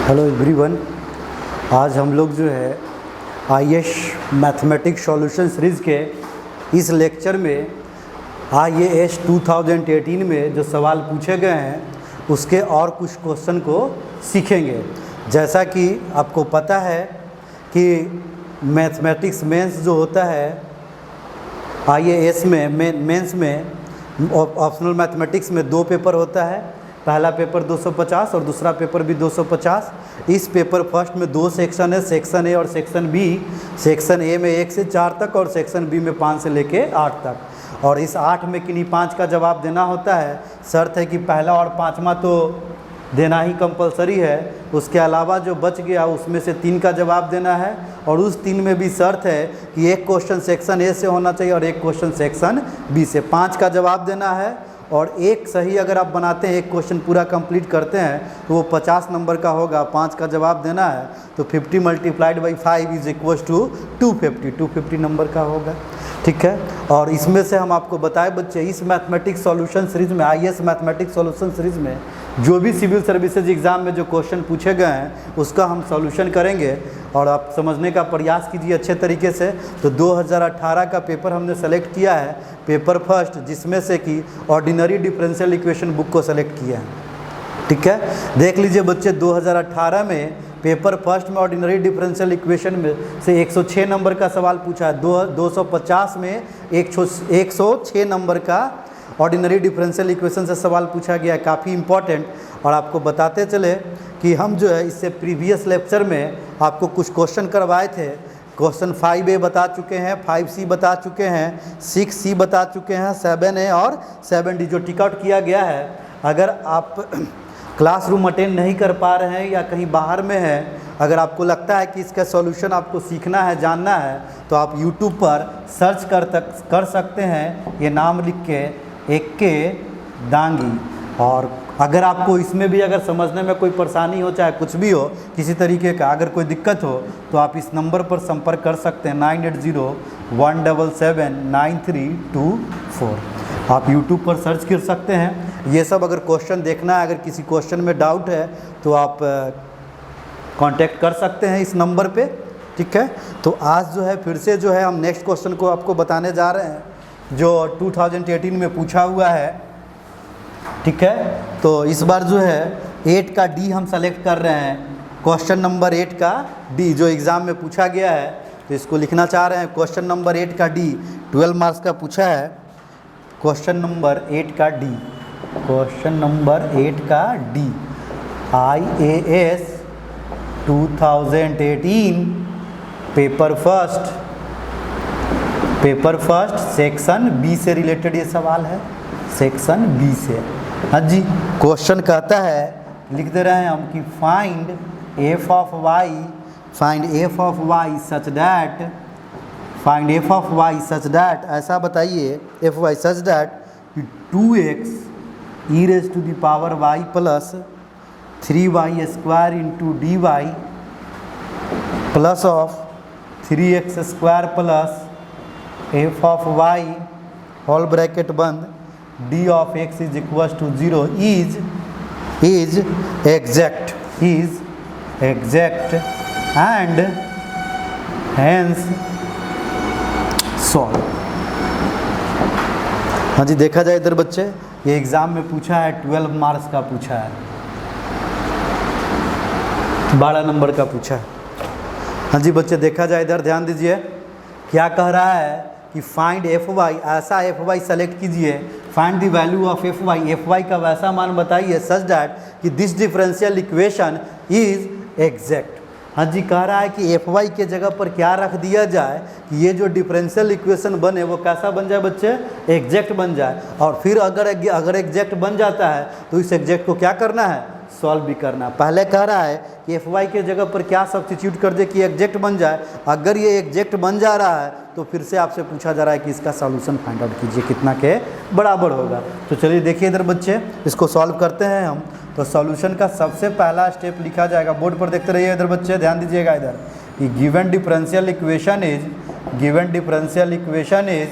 Hello everyone, आज हम लोग जो है आईएएस मैथमेटिक्स सॉल्यूशन सीरीज़ के इस लेक्चर में आईएएस 2018 में जो सवाल पूछे गए हैं उसके और कुछ क्वेश्चन को सीखेंगे। जैसा कि आपको पता है कि मैथमेटिक्स मेंस जो होता है आईएएस में मेंस में ऑप्शनल मैथमेटिक्स में दो पेपर होता है। पहला पेपर 250 और दूसरा पेपर भी 250। इस पेपर फर्स्ट में दो सेक्शन है, सेक्शन ए और सेक्शन बी। सेक्शन ए में 1 से 4 तक और सेक्शन बी में 5 से लेके 8 तक। और इस 8 में किन्हीं 5 का जवाब देना होता है। शर्त है कि पहला और 5वां तो देना ही कंपलसरी है, उसके अलावा जो बच गया उसमें से 3 का जवाब देना है। और उस 3 में भी शर्त है कि एक क्वेश्चन सेक्शन ए से होना चाहिए और एक क्वेश्चन सेक्शन बी से। 5 का जवाब देना है और एक सही अगर आप बनाते हैं, एक क्वेश्चन पूरा कंप्लीट करते हैं तो वो 50 नंबर का होगा। 5 का जवाब देना है तो 50 multiplied by 5 is equal to 250 number का होगा। ठीक है। और इसमें से हम आपको बताए बच्चे, इस मैथमेटिक्स सॉल्यूशन सीरीज़ में, आईएएस मैथमेटिक्स सॉल्यूशन सीरीज़ में जो भी सिविल सर्विसेज एग्ज़ाम में जो क्वेश्चन पूछे गए हैं उसका हम सॉल्यूशन करेंगे और आप समझने का प्रयास कीजिए अच्छे तरीके से। तो 2018 का पेपर हमने सेलेक्ट किया है, पेपर फर्स्ट, जिसमें से कि ऑर्डिनरी डिफरेंशियल इक्वेशन बुक को सेलेक्ट किया है। ठीक है। देख लीजिए बच्चे, 2018 में पेपर फर्स्ट में ऑर्डिनरी डिफरेंशियल इक्वेशन में से 106 नंबर का सवाल पूछा है। 250 में 106 नंबर का ऑर्डिनरी डिफरेंशियल इक्वेशन से सवाल पूछा गया है, काफ़ी इंपॉर्टेंट। और आपको बताते चले कि हम जो है इससे प्रीवियस लेक्चर में आपको कुछ क्वेश्चन करवाए थे। क्वेश्चन 5A बता चुके हैं, 5C बता चुके हैं, 6C बता चुके हैं, 7A और 7D जो टिक आउट किया गया है। अगर आप क्लासरूम अटेंड नहीं कर पा रहे हैं या कहीं बाहर में हैं, अगर आपको लगता है कि इसका सॉल्यूशन आपको सीखना है, जानना है, तो आप YouTube पर सर्च कर सकते हैं, ये नाम लिख के, एक्के दांगी। और अगर आपको इसमें भी अगर समझने में कोई परेशानी हो, चाहे कुछ भी हो, किसी तरीके का अगर कोई दिक्कत हो, तो आप इस नंबर पर संपर्क कर सकते हैं 9801779324। आप YouTube पर सर्च कर सकते हैं। ये सब अगर क्वेश्चन देखना है, अगर किसी क्वेश्चन में डाउट है तो आप कांटेक्ट कर सकते हैं इस नंबर पे। ठीक है। तो आज जो है फिर से जो है हम नेक्स्ट क्वेश्चन को आपको बताने जा रहे हैं जो 2018 में पूछा हुआ है। ठीक है। तो इस बार जो है 8 का डी हम सेलेक्ट कर रहे हैं, क्वेश्चन नंबर 8 का डी जो एग्ज़ाम में पूछा गया है, तो इसको लिखना चाह रहे हैं। क्वेश्चन नंबर 8 का डी 12 मार्क्स का पूछा है। क्वेश्चन नंबर 8 का डी, क्वेश्चन नंबर 8 का D, IAS 2018 paper first section B से रिलेटेड ये सवाल है, सेक्शन बी से। हाँ जी। क्वेश्चन कहता है, लिख दे रहे हैं हम कि find F of Y such that, ऐसा बताइए F Y such that 2x e raised to the power y plus 3y square into dy plus of 3x square plus f of y whole bracket बंद d of x is equals to 0 is exact and hence solve। हाँ जी, देखा जाए इधर बच्चे, ये exam में पूछा है, 12 मार्क्स का पूछा है, 12 नंबर का पूछा है। हाँ जी बच्चे, देखा जाए इधर, ध्यान दीजिए क्या कह रहा है कि फाइंड एफ वाई, ऐसा एफ वाई सेलेक्ट कीजिए, find the value of F Y का वैसा मान बताइए सच दैट कि this differential equation is exact. हाँ जी, कह रहा है कि एफ वाई के जगह पर क्या रख दिया जाए कि ये जो डिफरेंशियल इक्वेशन बने वो कैसा बन जाए बच्चे, एग्जैक्ट बन जाए। और फिर अगर एग्जैक्ट बन जाता है तो इस एग्जैक्ट को क्या करना है, सॉल्व भी करना। पहले कह रहा है कि एफ वाई के जगह पर क्या सब्स्टिट्यूट कर दे कि एग्जैक्ट बन जाए। अगर ये एग्जैक्ट बन जा रहा है तो फिर से आपसे पूछा जा रहा है कि इसका सॉल्यूशन फाइंड आउट कीजिए कितना के बराबर होगा। तो चलिए देखिए इधर बच्चे, इसको सॉल्व करते हैं हम। तो सॉल्यूशन का सबसे पहला स्टेप लिखा जाएगा, बोर्ड पर देखते रहिए इधर बच्चे, ध्यान दीजिएगा इधर कि given differential equation is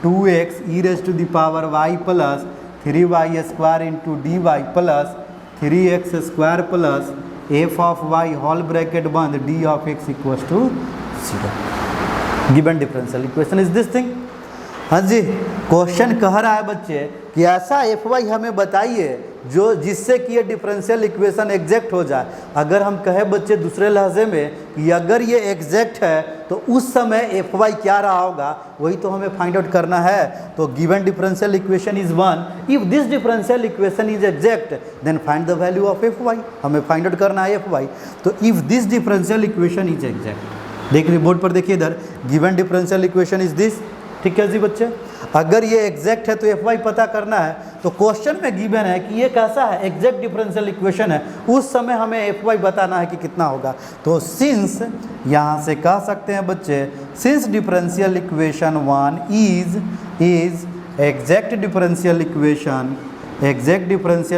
2x e raised to the power y plus 3y square into dy plus 3x square plus f of y whole bracket बंद d of x equal to 0। Given differential equation is this thing. हाँ जी, question कह रहा है बच्चे कि ऐसा F Y हमें बताइए जो जिससे कि ये डिफरेंशियल इक्वेशन एग्जैक्ट हो जाए। अगर हम कहें बच्चे दूसरे लहजे में कि अगर ये एग्जैक्ट है तो उस समय एफ वाई क्या रहा होगा, वही तो हमें फाइंड आउट करना है। तो given differential equation is 1, if this differential equation is exact then find the value of F Y. हमें फाइंड आउट करना है एफ वाई। तो if this differential equation is exact, देख बोर्ड पर देखिए इधर, given differential equation is this, ठीक है जी बच्चे। अगर ये एग्जैक्ट है तो एफ वाई पता करना है। तो क्वेश्चन में गिवन है कि ये कैसा है, एग्जैक्ट डिफरेंशियल इक्वेशन है, उस समय हमें एफ वाई बताना है कि कितना होगा। तो सिंस यहाँ से कह सकते हैं बच्चे, since differential equation 1 is exact differential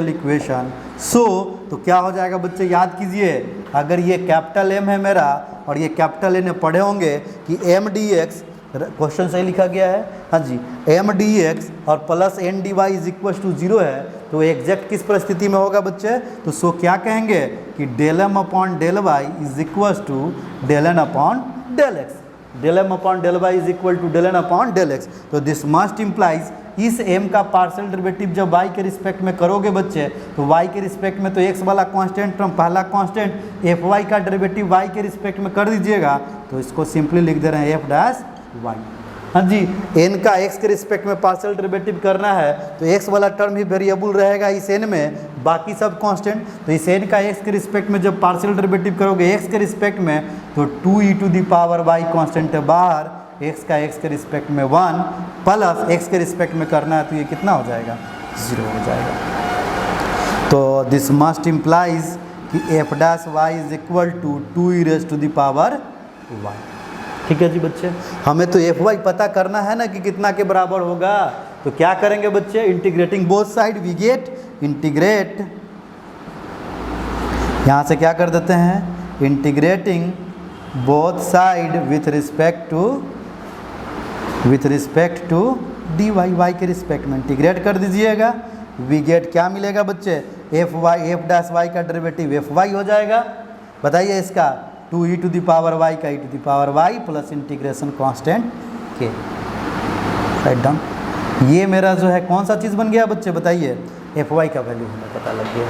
equation, so तो क्या हो जाएगा बच्चे, याद कीजिए, अगर ये कैपिटल एम है मेरा और ये कैपिटल एन पढ़े होंगे कि एम डी एक्स, क्वेश्चन सही लिखा गया है, हाँ जी, एम डी एक्स और plus N D Y is equal to 0 है। तो एग्जैक्ट किस परिस्थिति में होगा बच्चे, तो सो क्या कहेंगे कि del M upon del Y is equal to del N upon del X, del M upon del Y is equal to del N upon del X. तो दिस मस्ट इम्प्लाइज इस m का पार्शियल डेरिवेटिव जब y के respect में करोगे बच्चे, तो y के रिस्पेक्ट में तो x वाला कांस्टेंट टर्म, पहला कांस्टेंट fy का डेरिवेटिव y के रिस्पेक्ट में कर दीजिएगा। तो इसको सिंपली लिख दे रहे हैं f डैश y। हाँ जी, n का x के रिस्पेक्ट में पार्शियल डेरिवेटिव करना है तो x वाला टर्म ही वेरिएबल रहेगा इस n में, बाकी सब कांस्टेंट। तो इस n का x के रिस्पेक्ट में जब पार्शियल डेरिवेटिव करोगे x के रिस्पेक्ट में, तो 2e to the power y constant है बाहर, x का x के रिस्पेक्ट में 1 प्लस x के रिस्पेक्ट में करना है तो ये कितना हो जाएगा, 0 हो जाएगा। तो दिस मस्ट इम्प्लाइज कि f dash y is equal to 2e raise to the power y। ठीक है जी बच्चे, हमें तो एफ वाई पता करना है ना कि कितना के बराबर होगा। तो क्या करेंगे बच्चे, integrating both side we get integrate, यहाँ से क्या कर देते हैं, integrating both side with respect to D Y, Y के रिस्पेक्ट में इंटीग्रेट कर दीजिएगा। वी गेट क्या मिलेगा बच्चे, F Y, F dash Y का डेरिवेटिव एफ वाई हो जाएगा। बताइए इसका 2e to the power y का e to the power y plus integration constant के, राइट डाउन। ये मेरा जो है कौन सा चीज़ बन गया बच्चे, बताइए, एफ वाई का वैल्यू हमें पता लग गया।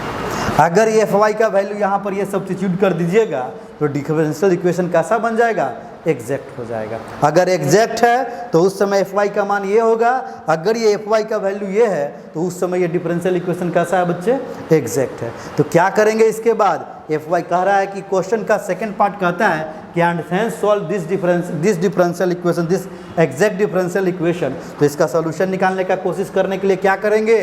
अगर ये एफ वाई का वैल्यू यहाँ पर ये सब्स्टिट्यूट कर दीजिएगा तो डिफरेंशियल इक्वेशन कैसा बन जाएगा, एग्जैक्ट हो जाएगा। अगर एग्जैक्ट है तो उस समय एफ वाई का मान ये होगा, अगर ये एफ वाई का वैल्यू ये है तो उस समय ये डिफरेंशियल इक्वेशन कैसा है बच्चे, एग्जैक्ट है। तो क्या करेंगे इसके बाद, एफ वाई कह रहा है कि क्वेश्चन का सेकंड पार्ट कहता है कि and hence solve this differential equation, this exact differential equation. तो इसका सॉल्यूशन निकालने का कोशिश करने के लिए क्या करेंगे,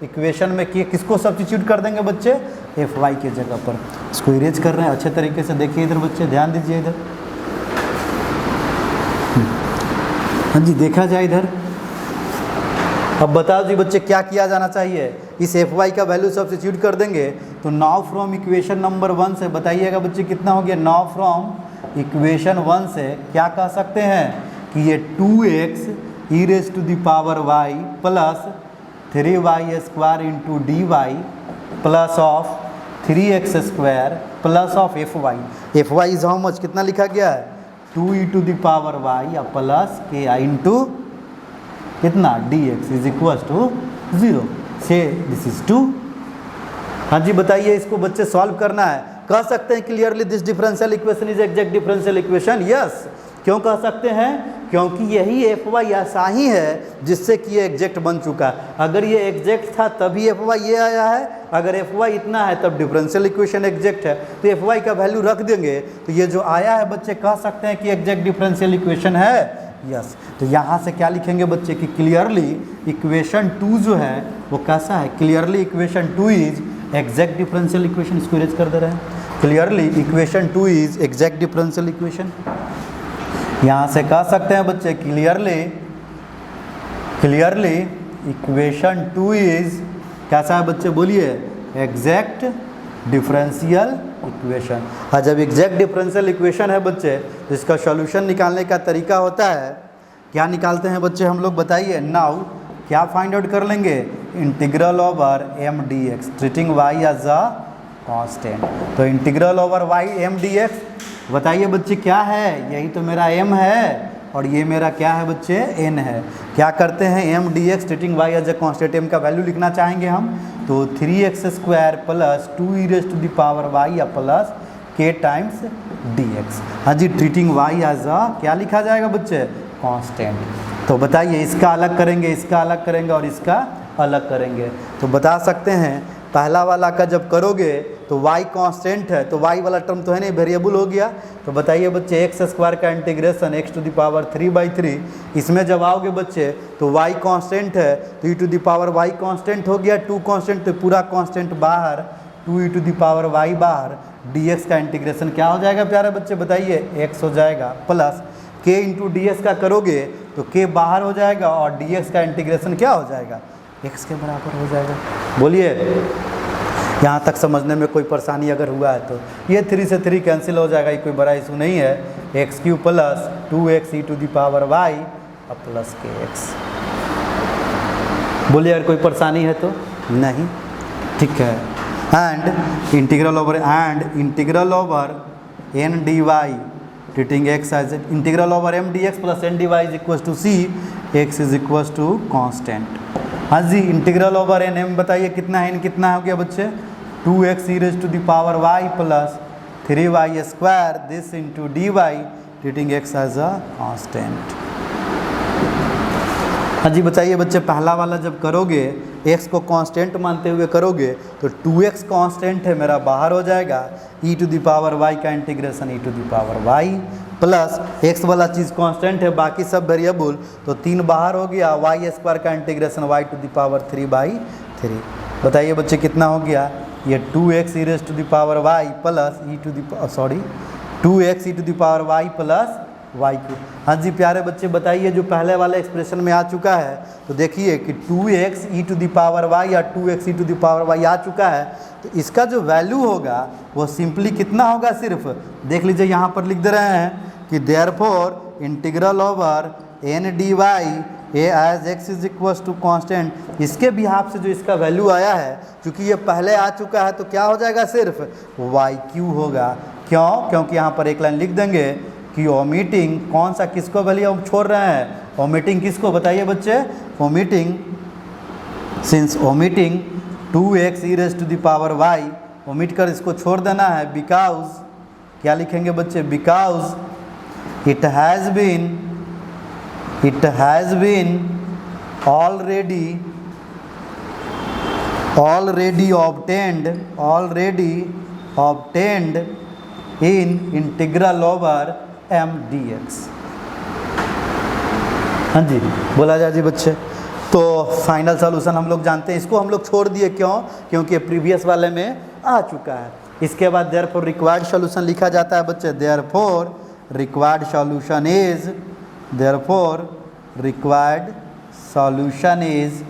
इक्वेशन में किसको सब्स्टिट्यूट कर देंगे बच्चे, एफ वाई के जगह पर। इसको इरेज कर रहे हैं अच्छे तरीके से, देखिए इधर बच्चे, ध्यान दीजिए इधर, हाँ जी देखा जाए इधर। अब बताओ जी बच्चे क्या किया जाना चाहिए, इस एफ वाई का वैल्यू सब्स्टिट्यूट कर देंगे तो नाउ फ्रॉम इक्वेशन नंबर 1 से बताइएगा बच्चे कितना हो गया, नाउ फ्रॉम इक्वेशन 1 से क्या कह सकते हैं कि ये 2x E raise to the power y plus 3y square into D Y plus of 3x square plus of F Y is how much, कितना लिखा गया है, 2e to the power y या प्लस के आई into कितना dx is equal to 0, से this is 2। हाँ जी बताइए, इसको बच्चे सॉल्व करना है। कह सकते हैं clearly this differential equation is exact differential equation, yes. क्यों कह सकते हैं, क्योंकि यही एफ वाई ऐसा ही है जिससे कि ये एग्जैक्ट बन चुका है। अगर ये एग्जैक्ट था तभी एफ वाई ये आया है, अगर एफ वाई इतना है तब डिफरेंशियल इक्वेशन एग्जैक्ट है, तो एफ वाई का वैल्यू रख देंगे तो ये जो आया है बच्चे कह सकते हैं कि एग्जैक्ट डिफरेंशियल इक्वेशन है, यस। तो यहाँ से क्या लिखेंगे बच्चे कि क्लियरली इक्वेशन 2 जो है वो कैसा है, clearly equation 2 is exact differential equation. इसको इरेज कर दे रहे हैं, clearly equation 2 is exact differential equation. यहाँ से कह सकते हैं बच्चे क्लियरली इक्वेशन 2 इज कैसा है बच्चे, बोलिए, एग्जैक्ट डिफरेंशियल इक्वेशन। हाँ, जब एग्जैक्ट डिफरेंशियल इक्वेशन है बच्चे तो इसका सॉल्यूशन निकालने का तरीका होता है, क्या निकालते हैं बच्चे हम लोग, बताइए। नाउ क्या फाइंड आउट कर लेंगे, integral over M D x, treating Y as a constant. तो integral over y M D x, बताइए बच्चे क्या है, यही तो मेरा एम है और ये मेरा क्या है बच्चे, एन है। क्या करते हैं, M D x treating Y as a constant, M का वैल्यू लिखना चाहेंगे हम, तो 3x² plus 2 e raise to the power Y या प्लस k टाइम्स dx। हाँ जी, ट्रीटिंग वाई एज अ क्या लिखा जाएगा बच्चे, कांस्टेंट। तो बताइए इसका अलग करेंगे, इसका अलग करेंगे और इसका अलग करेंगे, तो बता सकते हैं पहला वाला का जब करोगे तो y कांस्टेंट है, तो y वाला टर्म तो है नहीं, वेरिएबल हो गया। तो बताइए बच्चे x² का integration x to the power 3/3, इसमें जब आओगे बच्चे तो y कांस्टेंट है तो e to the power y constant हो गया, 2 कांस्टेंट तो पूरा कांस्टेंट बाहर, 2 e to the power y बाहर, dx का इंटीग्रेशन क्या हो जाएगा प्यारे बच्चे, बताइए x हो जाएगा, प्लस k इंटू ds का करोगे तो k बाहर हो जाएगा और dx का इंटीग्रेशन क्या हो जाएगा, x के बराबर हो जाएगा। बोलिए यहाँ तक समझने में कोई परेशानी अगर हुआ है तो, ये 3 से 3 कैंसिल हो जाएगा, ये कोई बड़ा इशू नहीं है। x³ plus 2x e to the power y और प्लस kx। बोलिए अगर कोई परेशानी है तो, नहीं, ठीक है। And integral over n dy treating x as integral over m dx plus n dy is equal to c, x is equal to constant. हाँ जी, इंटीग्रल ओवर n, m बताइए कितना है, n कितना हो गया बच्चे, 2x e raise to the power y plus 3y² this into dy treating x as a constant. हाँ जी बताइए बच्चे, पहला वाला जब करोगे x को कांस्टेंट मानते हुए करोगे तो 2x कांस्टेंट है मेरा, बाहर हो जाएगा, e to the power y का integration e to the power y plus x वाला चीज़ कांस्टेंट है, बाकी सब वेरिएबल, तो 3 बाहर हो गया, y² का integration y to the power 3/3। बताइए बच्चे कितना हो गया, ये 2x e raise to the power y plus 2x e to the power y plus y³। हाँ जी प्यारे बच्चे बताइए, जो पहले वाले एक्सप्रेशन में आ चुका है तो देखिए कि 2x e to the power y या 2x e to the power y आ चुका है, तो इसका जो वैल्यू होगा वो सिंपली कितना होगा, सिर्फ देख लीजिए यहाँ पर लिख दे रहे हैं कि therefore integral over n dy as x is equal to constant, इसके बिहाफ से जो इसका वैल्यू आया है, क्योंकि ये पहले आ चुका है तो क्या हो जाएगा, सिर्फ y³ होगा। क्यों, क्योंकि यहाँ पर एक लाइन लिख देंगे कि ओमिटिंग कौन सा, किसको वैल्यू हम छोड़ रहे हैं, ओमिटिंग किसको, बताइए बच्चे, omitting, since omitting 2x e raise to the power y, omit कर इसको छोड़ देना है, बिकॉज क्या लिखेंगे बच्चे, because it has been already obtained in integral over m dx। हाँ जी बोला जाए जी बच्चे, तो फाइनल सॉल्यूशन हम लोग जानते हैं, इसको हम लोग छोड़ दिए, क्यों, क्योंकि प्रीवियस वाले में आ चुका है। इसके बाद देयरफॉर रिक्वायर्ड सॉल्यूशन लिखा जाता है बच्चे, therefore required solution is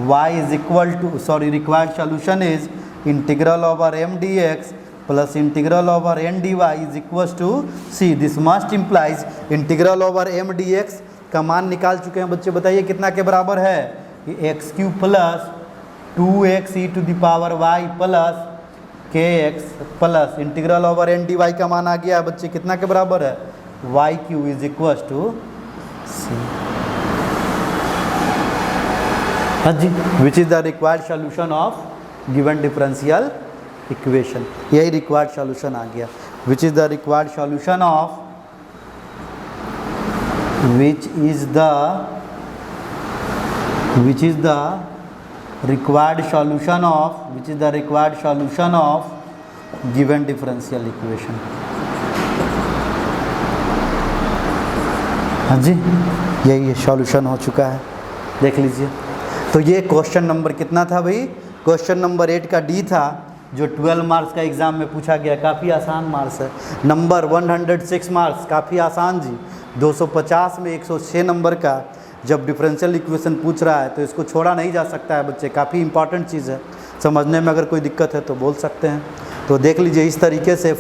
y is equal to, required solution is integral over m dx plus integral over n dy is equal to c। This must implies integral over m dx का मान निकाल चुके हैं बच्चे, बताइए कितना के बराबर है, x³ plus 2x e to the power y plus kx plus integral over n dy का मान आ गया बच्चे, कितना के बराबर है, y³ is equal to c। हाँ जी, which is the required solution of given differential equation, यही रिक्वायर्ड सॉल्यूशन आ गया। Which is the required solution of, which is the required solution of given differential equation। हाँ जी, यही solution हो चुका है, देख लीजिए। तो ये क्वेश्चन नंबर कितना था भाई, क्वेश्चन नंबर 8 का डी था, जो 12 मार्क्स का एग्ज़ाम में पूछा गया, काफ़ी आसान मार्क्स है। नंबर 106 मार्क्स, काफ़ी आसान जी। 250 में 106 नंबर का जब डिफरेंशियल इक्वेशन पूछ रहा है तो इसको छोड़ा नहीं जा सकता है बच्चे, काफ़ी इंपॉर्टेंट चीज़ है, समझने में अगर कोई दिक्कत है तो बोल सकते हैं। तो देख लीजिए, इस तरीके से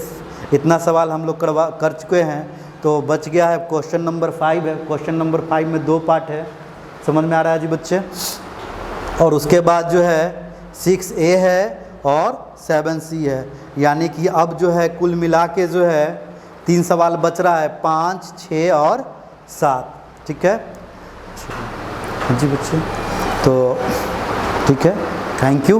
इतना सवाल हम लोग कर चुके हैं। तो बच गया है क्वेश्चन नंबर 5 है। क्वेश्चन नंबर 5 में 2 पार्ट है, समझ में आ रहा है जी बच्चे। और उसके बाद जो है 6A है और 7C है। यानी कि अब जो है कुल मिला के जो है 3 सवाल बच रहा है, 5, 6 और 7। ठीक है जी बच्चे, तो ठीक है, थैंक यू।